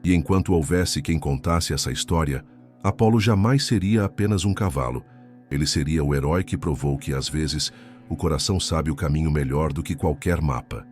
E enquanto houvesse quem contasse essa história, Apolo jamais seria apenas um cavalo. Ele seria o herói que provou que, às vezes, o coração sabe o caminho melhor do que qualquer mapa.